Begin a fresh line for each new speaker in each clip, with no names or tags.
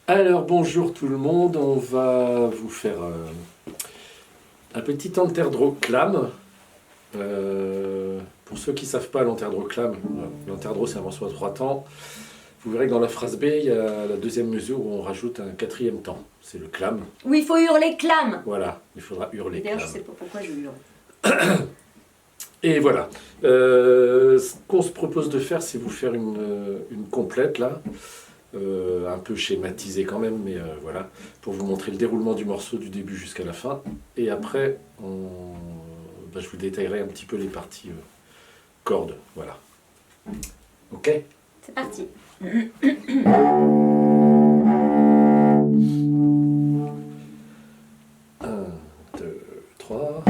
Alors bonjour tout le monde, on va vous faire un petit anterdroclame. Pour ceux qui ne savent pas l'anterdroclame, l'anterdro c'est avant soit 3 temps. Vous verrez que dans la phrase B, il y a la deuxième mesure où on rajoute un quatrième temps, c'est le clame.
Oui, il faut hurler clame.
Voilà, il faudra hurler
D'ailleurs, je
clame.
sais pas pourquoi je hurle.
Et voilà, ce qu'on se propose de faire, c'est vous faire une complète là. Un peu schématisé quand même, mais voilà, pour vous montrer le déroulement du morceau du début jusqu'à la fin. Et après, je vous détaillerai un petit peu les parties cordes. Voilà. Ok?
C'est parti.
Un, deux, trois.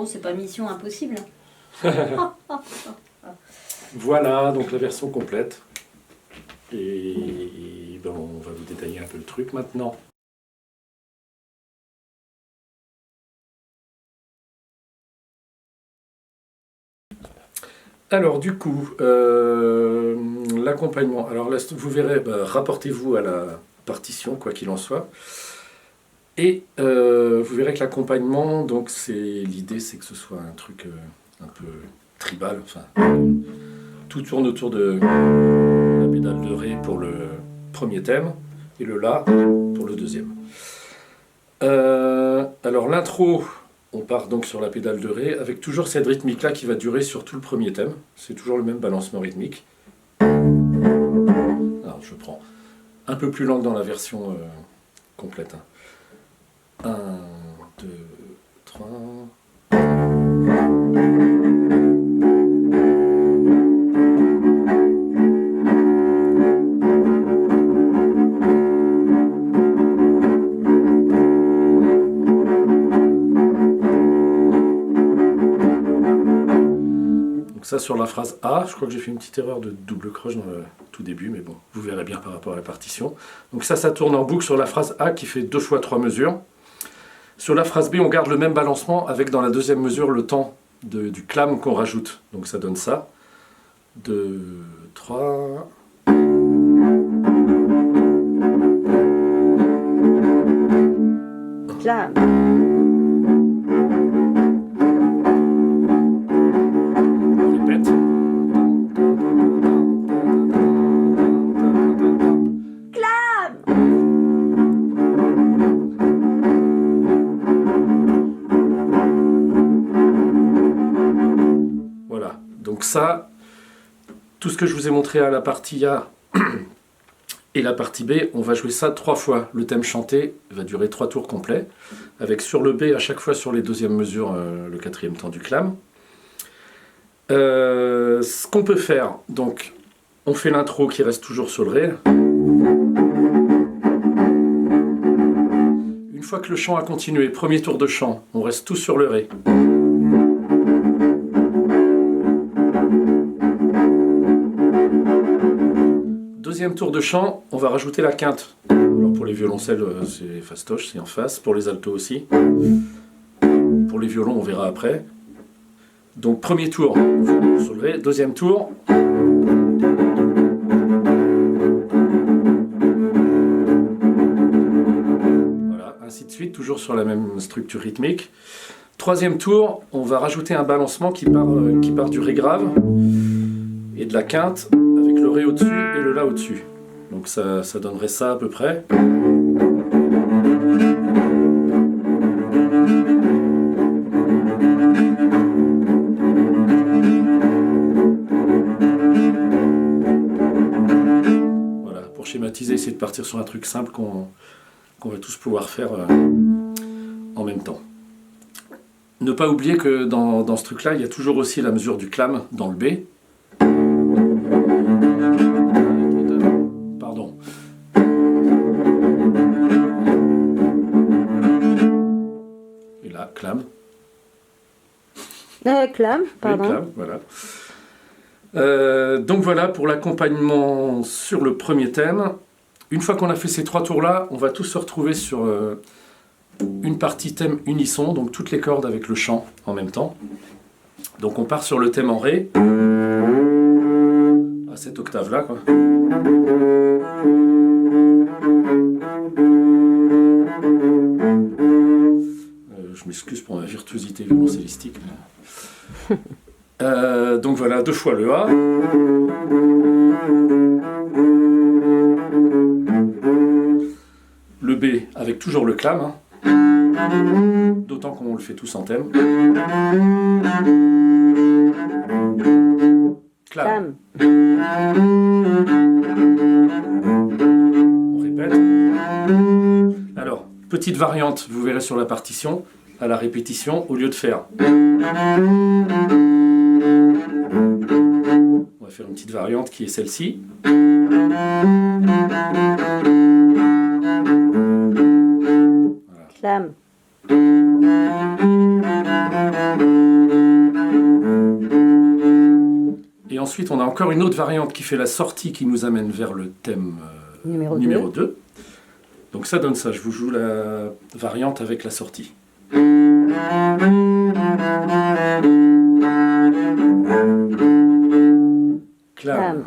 c'est pas mission impossible.
Voilà, donc la version complète. Et ben, on va vous détailler un peu le truc maintenant. Alors du coup, l'accompagnement. Alors là, vous verrez, rapportez-vous à la partition, quoi qu'il en soit. Et vous verrez que l'accompagnement, donc l'idée c'est que ce soit un truc un peu tribal, enfin tout tourne autour de la pédale de Ré pour le premier thème et le La pour le deuxième. Alors l'intro, on part donc sur la pédale de Ré avec toujours cette rythmique là qui va durer sur tout le premier thème, c'est toujours le même balancement rythmique. Alors je prends un peu plus lent que dans la version complète. 1, 2, 3. Donc ça sur la phrase A, je crois que j'ai fait une petite erreur de double croche dans le tout début, mais bon, vous verrez bien par rapport à la partition. Donc ça tourne en boucle sur la phrase A qui fait 2 fois 3 mesures. Sur la phrase B, on garde le même balancement avec dans la deuxième mesure le temps du clam qu'on rajoute. Donc ça donne ça. 2, 3.
Clam.
On répète. Voilà, donc ça, tout ce que je vous ai montré à la partie A et la partie B, on va jouer ça 3 fois. Le thème chanté va durer 3 tours complets, avec sur le B à chaque fois sur les deuxièmes mesures le quatrième temps du clam. Ce qu'on peut faire, donc on fait l'intro qui reste toujours sur le Ré. Une fois que le chant a continué, premier tour de chant, on reste tous sur le Ré. Deuxième tour de chant, on va rajouter la quinte. Alors pour les violoncelles, c'est fastoche, c'est en face. Pour les altos aussi. Pour les violons, on verra après. Donc premier tour sur le Ré, deuxième tour. Voilà, ainsi de suite, toujours sur la même structure rythmique. Troisième tour, on va rajouter un balancement qui part du Ré grave et de la quinte avec le Ré au-dessus et le La au-dessus. Donc ça donnerait ça à peu près. Voilà, pour schématiser, essayer de partir sur un truc simple qu'on va tous pouvoir faire en même temps. Ne pas oublier que dans ce truc-là, il y a toujours aussi la mesure du clam dans le B. Pardon. Et là, clam.
Clam, pardon.
Oui, clam, voilà. Donc voilà pour l'accompagnement sur le premier thème. Une fois qu'on a fait ces 3 tours-là, on va tous se retrouver sur une partie thème unisson, donc toutes les cordes avec le chant en même temps. Donc on part sur le thème en Ré, à cette octave-là, quoi. Je m'excuse pour ma virtuosité violoncellistique. Donc voilà, 2 fois le A. Le B avec toujours le clam, hein. D'autant qu'on le fait tous en thème. Clam. On répète. Alors, petite variante, vous verrez sur la partition, à la répétition, au lieu de faire. On va faire une petite variante qui est celle-ci. Voilà.
Clam.
Et ensuite, on a encore une autre variante qui fait la sortie qui nous amène vers le thème numéro 2. Donc ça donne ça. Je vous joue la variante avec la sortie. Clam.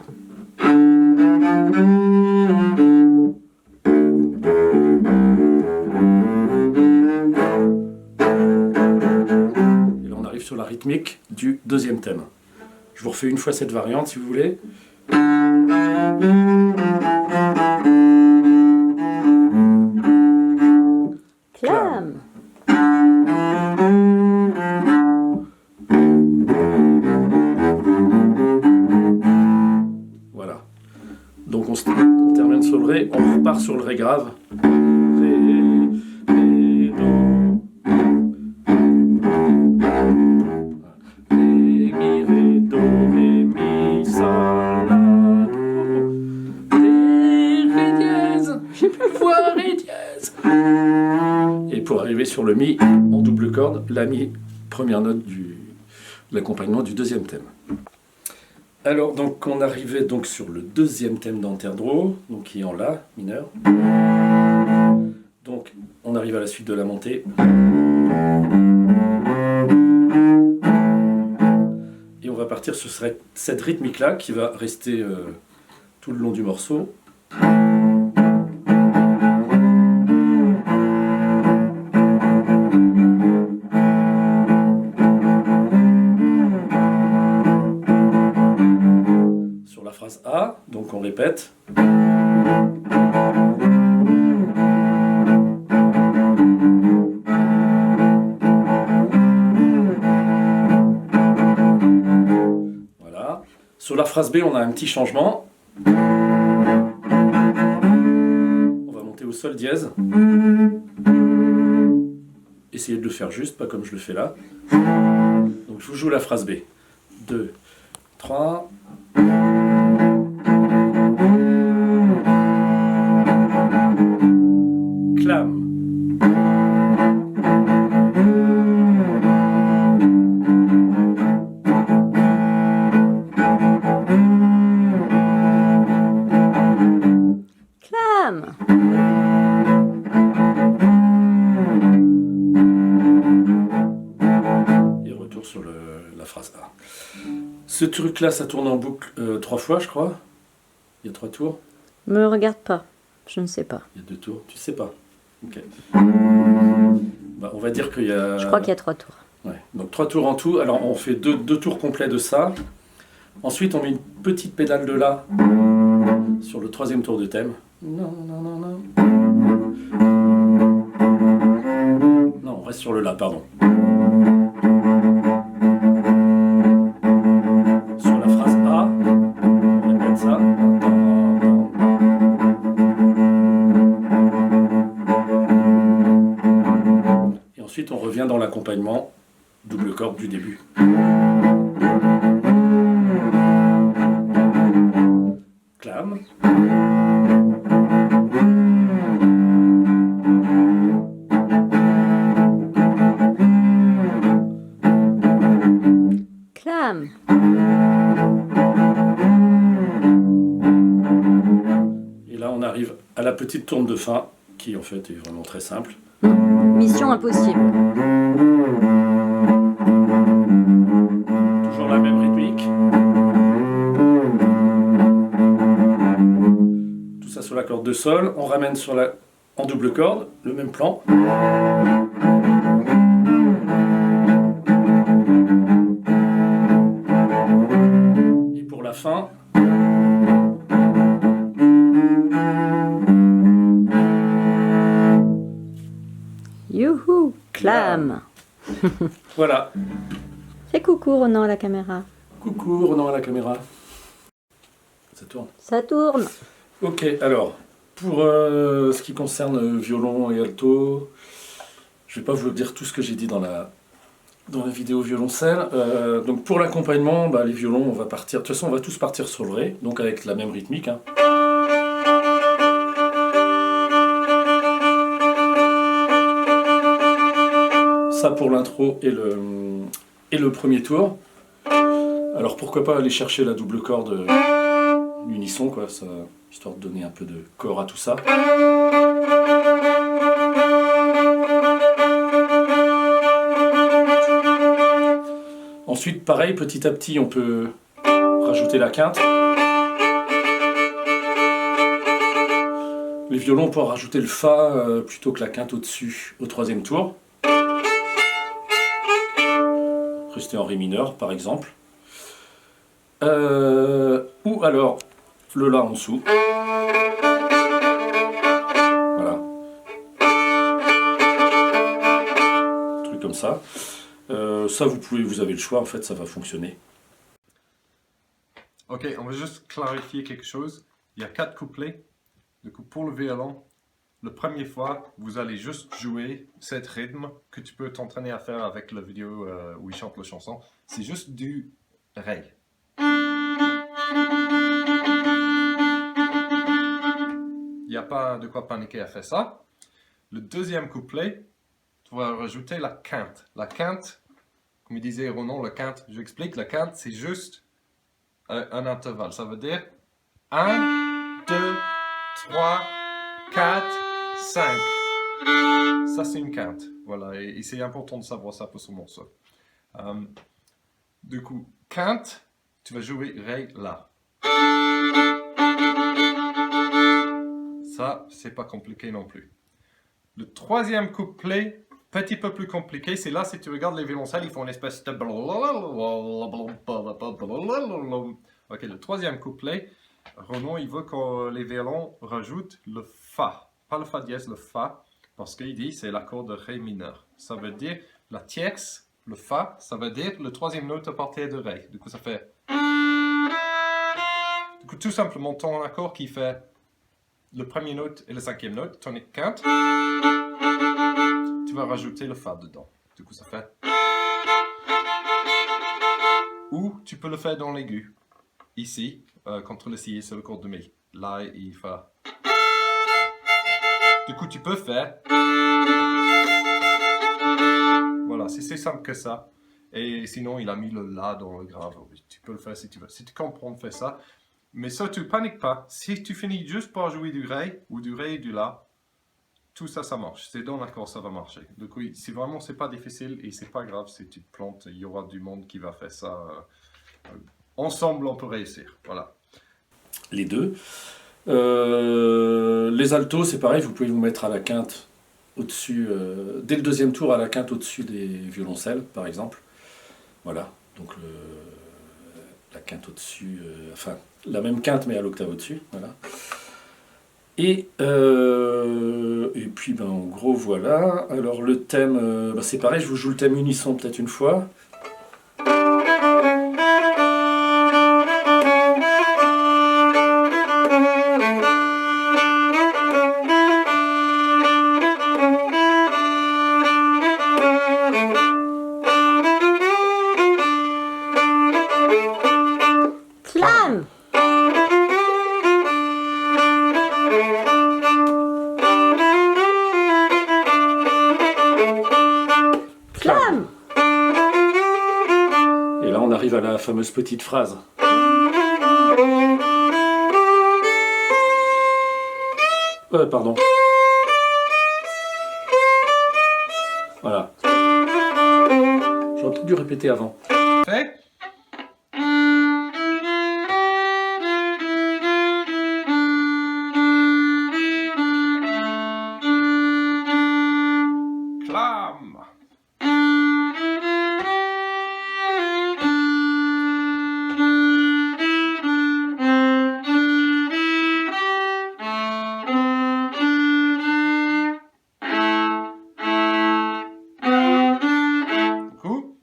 Et là, on arrive sur la rythmique du deuxième thème. Je vous refais une fois cette variante si vous voulez.
Clam.
Voilà. Donc on termine sur le Ré, on repart sur le Ré grave. Ré, Ré, Do. Ré, Mi, Ré, Do, Ré, Mi, Sol, La, Do. Ré dièse, j'ai plus voir Ré dièse. Et pour arriver sur le Mi en double corde, la Mi, première note de l'accompagnement du deuxième thème. Alors, donc, on arrivait donc sur le deuxième thème d'Anterdro, donc qui est en La mineur. Donc, on arrive à la suite de la montée. Et on va partir sur cette rythmique-là qui va rester tout le long du morceau. A, donc on répète. Voilà. Sur la phrase B, on a un petit changement. On va monter au sol dièse. Essayez de le faire juste, pas comme je le fais là. Donc je vous joue la phrase B. 2, 3. Clam.
Clam.
Et retour sur la phrase A. Ce truc-là, ça tourne en boucle 3 fois, je crois. Il y a 3 tours.
Me regarde pas. Je ne sais pas.
Il y a 2 tours. Tu sais pas. Ok. Bah, on va dire qu'il y a...
Je crois qu'il y a 3 tours.
Ouais. Donc 3 tours en tout. Alors on fait deux tours complets de ça. Ensuite on met une petite pédale de La sur le 3e tour de thème. Non, non, non, non. Non, on reste sur le La, pardon. Sur la phrase A, on répète ça. Et ensuite on revient dans l'accompagnement double corde du début. Clam.
Clam.
Et là on arrive à la petite tourne de fin qui en fait est vraiment très simple.
Mission impossible.
Toujours la même rythmique. Tout ça sur la corde de sol. On ramène en double corde, le même plan. Et pour la fin,
Youhou. Clam.
voilà.
Fais coucou Ronan à la caméra.
Coucou, Ronan à la caméra. Ça tourne.
Ça tourne.
Ok, alors, pour ce qui concerne violon et alto, je ne vais pas vous dire tout ce que j'ai dit dans la vidéo violoncelle. Donc pour l'accompagnement, les violons, on va partir. De toute façon, on va tous partir sur le Ré, donc avec la même rythmique. Hein. ça pour l'intro et le premier tour. Alors pourquoi pas aller chercher la double corde, l'unisson, quoi, ça, histoire de donner un peu de corps à tout ça. Ensuite, pareil, petit à petit, on peut rajouter la quinte. Les violons, on peut rajouter le fa plutôt que la quinte au-dessus, au troisième tour. Rester en ré mineur, par exemple. Ou alors le la en dessous. Voilà. Un truc comme ça. Ça, vous avez le choix, en fait, ça va fonctionner.
Ok, on va juste clarifier quelque chose. Il y a 4 couplets. Du coup, pour le violon, la première fois, vous allez juste jouer cet rythme que tu peux t'entraîner à faire avec la vidéo où il chante la chanson. C'est juste du ré. Il n'y a pas de quoi paniquer à faire ça. Le deuxième couplet, tu vas rajouter la quinte. La quinte, comme il disait Ronan, la quinte, j'explique, la quinte, c'est juste un intervalle. Ça veut dire 1, 2, 3, 4, 5. Ça, c'est une quinte. Voilà, et c'est important de savoir ça pour ce morceau. Du coup, quinte, tu vas jouer ré, la. Ça, c'est pas compliqué non plus. Le troisième couplet, petit peu plus compliqué, c'est là, si tu regardes les violoncelles, ils font une espèce de... Ok, le troisième couplet, Ronan, il veut que les violons rajoutent le fa. Pas le fa dièse, le fa, parce qu'il dit c'est l'accord de ré mineur. Ça veut dire la tierce, le fa, ça veut dire le troisième note à partir de ré. Du coup, ça fait... Du coup, tout simplement, ton accord qui fait le premier note et le cinquième note, tonique quinte, tu vas rajouter le fa dedans. Du coup, ça fait... Ou tu peux le faire dans l'aigu. Ici, contre le si, c'est le corde de mi. Là, il fa. Du coup, tu peux faire... Voilà, c'est simple que ça. Et sinon, il a mis le la dans le grave. Tu peux le faire si tu veux. Si tu comprends, fais ça. Mais surtout, panique pas. Si tu finis juste par jouer du ré, ou du ré et du la, tout ça, ça marche. C'est dans l'accord, ça va marcher. Du coup, c'est vraiment, c'est pas difficile et c'est pas grave si tu te plantes. Il y aura du monde qui va faire ça. Ensemble, on peut réussir. Voilà.
Les deux. Les altos, c'est pareil, vous pouvez vous mettre à la quinte au-dessus, dès le deuxième tour à la quinte au-dessus des violoncelles, par exemple. Voilà, donc la quinte au-dessus, enfin la même quinte mais à l'octave au-dessus, voilà. Et puis ben, en gros voilà, alors le thème, c'est pareil, je vous joue le thème unisson peut-être une fois.
Slam. Slam.
Et là on arrive à la fameuse petite phrase. Pardon. Voilà. J'aurais peut-être dû répéter avant.
Fait. Clam. Coup.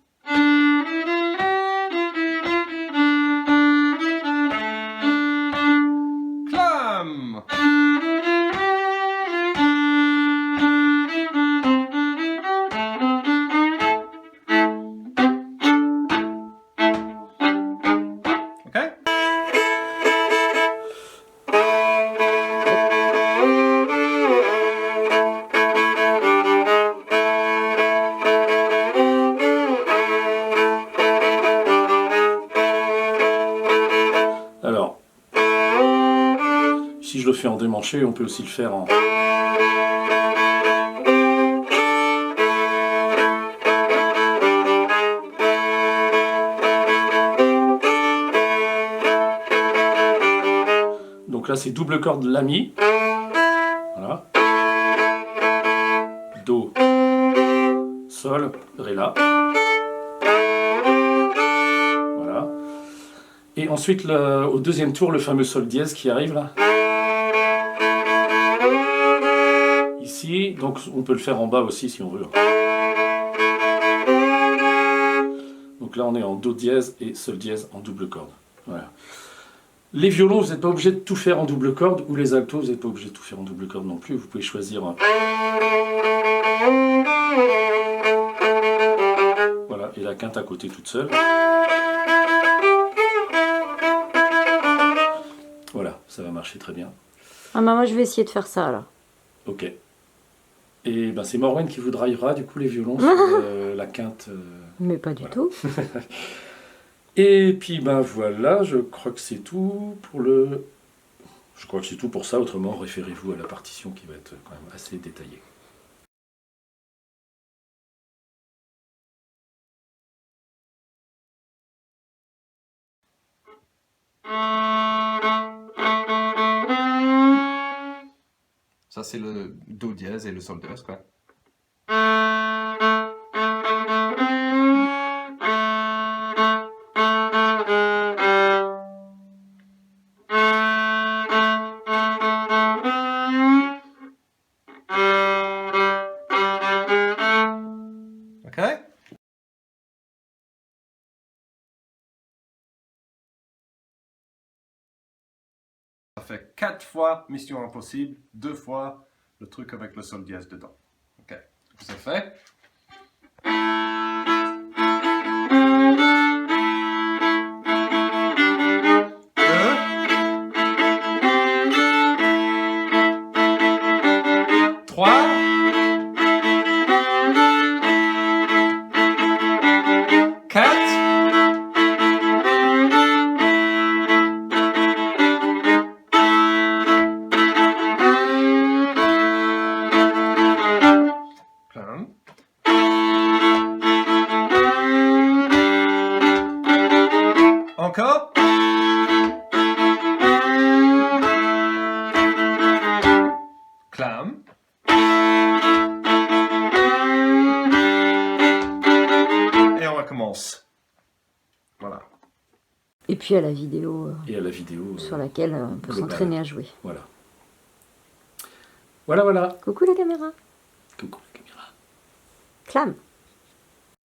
Clam.
fait en démanché, on peut aussi le faire en... Donc là, c'est double corde La Mi. Voilà. Do, Sol, Ré, La. Voilà. Et ensuite, au deuxième tour, le fameux Sol dièse qui arrive là. Ici, donc on peut le faire en bas aussi si on veut. Donc là, on est en Do dièse et Sol dièse en double corde. Voilà. Les violons, vous n'êtes pas obligé de tout faire en double corde, ou les altos, vous n'êtes pas obligé de tout faire en double corde non plus. Vous pouvez choisir. Voilà, et la quinte à côté toute seule. Voilà, ça va marcher très bien.
Ah bah moi je vais essayer de faire ça alors.
Ok. Et ben c'est Morwen qui vous drivera du coup les violons sur la quinte.
Mais pas du
voilà.
tout.
Et puis ben voilà, je crois que c'est tout pour le... Je crois que c'est tout pour ça, autrement référez-vous à la partition qui va être quand même assez détaillée.
Ça, c'est le Do dièse et le Sol dièse, quoi. Ok? Ça fait 4 fois Mission Impossible, 2 fois le truc avec le Sol dièse dedans. Ok, c'est fait. Encore. Clam. Et on recommence. Voilà.
Et puis à la vidéo
Et à la vidéo.
sur laquelle on peut
globale.
s'entraîner à jouer.
Voilà. Voilà, voilà.
Coucou la caméra.
Coucou la caméra.
Clam.